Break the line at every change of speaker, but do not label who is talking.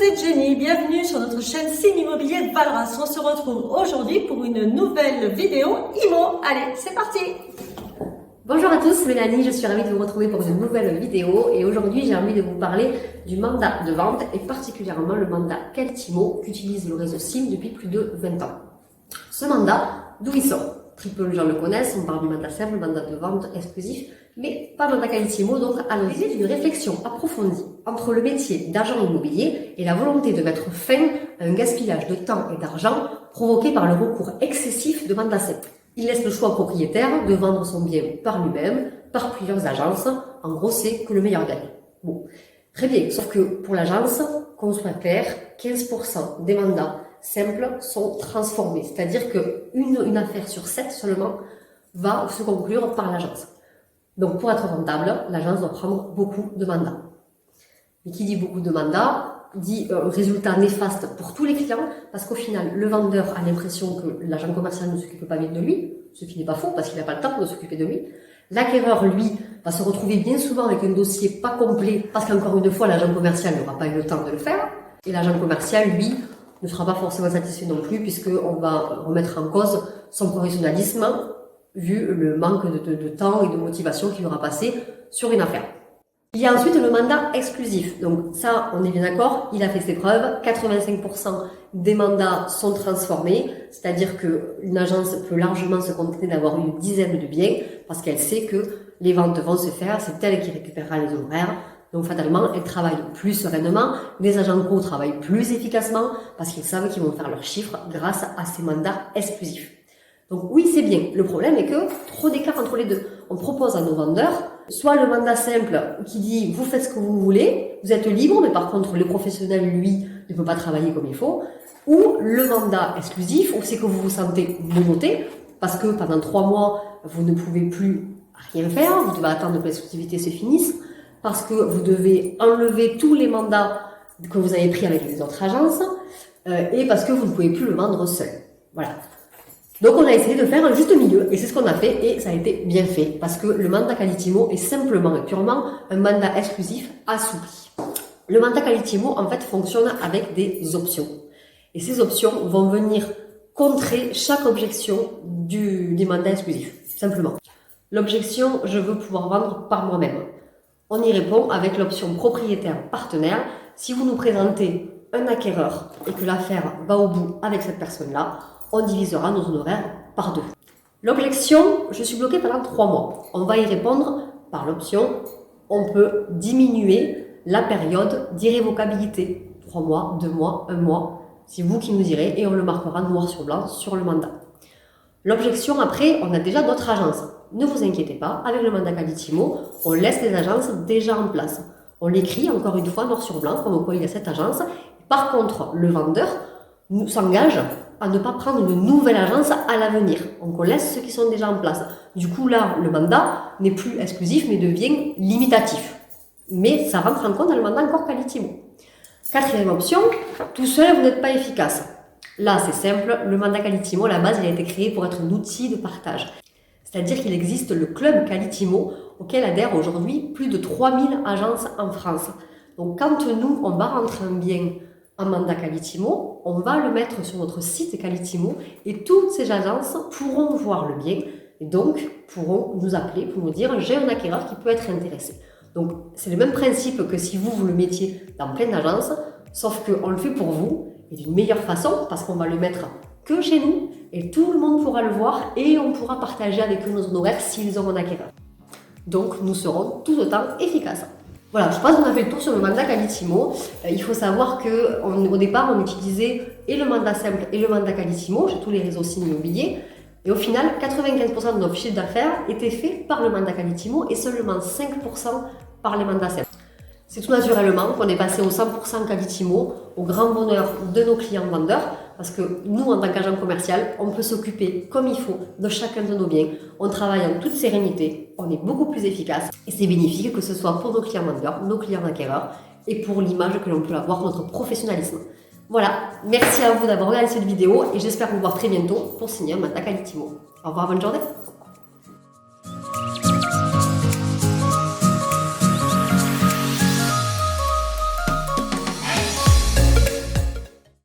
c'est Jenny, bienvenue sur notre chaîne Signe Immobilier de Valras. On se retrouve aujourd'hui pour une nouvelle vidéo IMO. Allez, c'est parti!
Bonjour à tous, Mélanie, je suis ravie de vous retrouver pour une nouvelle vidéo et aujourd'hui j'ai envie de vous parler du mandat de vente et particulièrement le mandat Qualitimo qu'utilise le réseau SIM depuis plus de 20 ans. Ce mandat, d'où il sort? Très peu de gens le connaissent, on parle du mandat simple, mandat de vente exclusif, mais pas mandat Qualitimo, donc à l'origine d'une réflexion approfondie entre le métier d'agent immobilier et la volonté de mettre fin à un gaspillage de temps et d'argent provoqué par le recours excessif de mandats simples. Il laisse le choix au propriétaire de vendre son bien par lui-même, par plusieurs agences. En gros, c'est que le meilleur gagne. Bon, très bien, sauf que pour l'agence, qu'on soit clair, 15% des mandats simples sont transformés. C'est-à-dire qu'une affaire sur 7 seulement va se conclure par l'agence. Donc pour être rentable, l'agence doit prendre beaucoup de mandats. Et qui dit beaucoup de mandats, dit résultat néfaste pour tous les clients, parce qu'au final, le vendeur a l'impression que l'agent commercial ne s'occupe pas bien de lui, ce qui n'est pas faux, parce qu'il n'a pas le temps de s'occuper de lui. L'acquéreur, lui, va se retrouver bien souvent avec un dossier pas complet, parce qu'encore une fois, l'agent commercial n'aura pas eu le temps de le faire, et l'agent commercial, lui, ne sera pas forcément satisfait non plus, puisqu'on va remettre en cause son professionnalisme, vu le manque de temps et de motivation qu'il aura passé sur une affaire. Il y a ensuite le mandat exclusif. Donc ça, on est bien d'accord, il a fait ses preuves. 85% des mandats sont transformés, c'est-à-dire qu'une agence peut largement se contenter d'avoir une dizaine de biens parce qu'elle sait que les ventes vont se faire, c'est elle qui récupérera les honoraires. Donc fatalement, elle travaille plus sereinement. Les agents co travaillent plus efficacement parce qu'ils savent qu'ils vont faire leurs chiffres grâce à ces mandats exclusifs. Donc oui, c'est bien. Le problème est que trop d'écart entre les deux. On propose à nos vendeurs soit le mandat simple qui dit vous faites ce que vous voulez, vous êtes libre, mais par contre le professionnel, lui, ne peut pas travailler comme il faut, ou le mandat exclusif où c'est que vous vous sentez menotté parce que pendant 3 mois, vous ne pouvez plus rien faire, vous devez attendre que l'exclusivité se finisse, parce que vous devez enlever tous les mandats que vous avez pris avec les autres agences et parce que vous ne pouvez plus le vendre seul. Voilà. Donc on a essayé de faire un juste milieu et c'est ce qu'on a fait et ça a été bien fait parce que le mandat Qualitimo est simplement et purement un mandat exclusif assoupli. Le mandat Qualitimo en fait fonctionne avec des options et ces options vont venir contrer chaque objection du mandat exclusif, simplement. L'objection je veux pouvoir vendre par moi-même. On y répond avec l'option propriétaire partenaire. Si vous nous présentez un acquéreur et que l'affaire va au bout avec cette personne-là, on divisera nos honoraires par 2. L'objection, je suis bloqué pendant 3 mois. On va y répondre par l'option, on peut diminuer la période d'irrévocabilité. 3 mois, 2 mois, 1 mois, c'est vous qui nous direz et on le marquera noir sur blanc sur le mandat. L'objection, après, on a déjà d'autres agences. Ne vous inquiétez pas, avec le mandat Qualitimo, on laisse les agences déjà en place. On l'écrit encore une fois noir sur blanc, comme quoi il y a cette agence. Par contre, le vendeur s'engage à ne pas prendre une nouvelle agence à l'avenir. Donc on laisse ceux qui sont déjà en place. Du coup là, le mandat n'est plus exclusif mais devient limitatif. Mais ça rentre en compte dans le mandat encore Qualitimo. 4e option, tout seul vous n'êtes pas efficace. Là c'est simple, le mandat Qualitimo, à la base il a été créé pour être un outil de partage. C'est-à-dire qu'il existe le club Qualitimo auquel adhèrent aujourd'hui plus de 3000 agences en France. Donc quand nous on va rentrer un bien en mandat Qualitimo, on va le mettre sur notre site Qualitimo et toutes ces agences pourront voir le bien et donc pourront nous appeler pour nous dire j'ai un acquéreur qui peut être intéressé. Donc c'est le même principe que si vous le mettiez dans plein d'agences, sauf qu'on le fait pour vous et d'une meilleure façon parce qu'on va le mettre que chez nous et tout le monde pourra le voir et on pourra partager avec eux nos honoraires s'ils ont un acquéreur. Donc nous serons tout autant efficaces. Voilà, je pense qu'on a fait le tour sur le mandat Qualitimo. Il faut savoir qu'au départ, on utilisait et le mandat simple et le mandat Qualitimo chez tous les réseaux signes immobiliers. Et au final, 95% de notre chiffre d'affaires était fait par le mandat Qualitimo et seulement 5% par les mandats simples. C'est tout naturellement qu'on est passé au 100% Qualitimo, au grand bonheur de nos clients vendeurs, parce que nous, en tant qu'agent commercial, on peut s'occuper comme il faut de chacun de nos biens. On travaille en toute sérénité, on est beaucoup plus efficace et c'est bénéfique que ce soit pour nos clients vendeurs, nos clients acquéreurs et pour l'image que l'on peut avoir de notre professionnalisme. Voilà, merci à vous d'avoir regardé cette vidéo et j'espère vous voir très bientôt pour signer un mandat Qualitimo. Au revoir, bonne journée.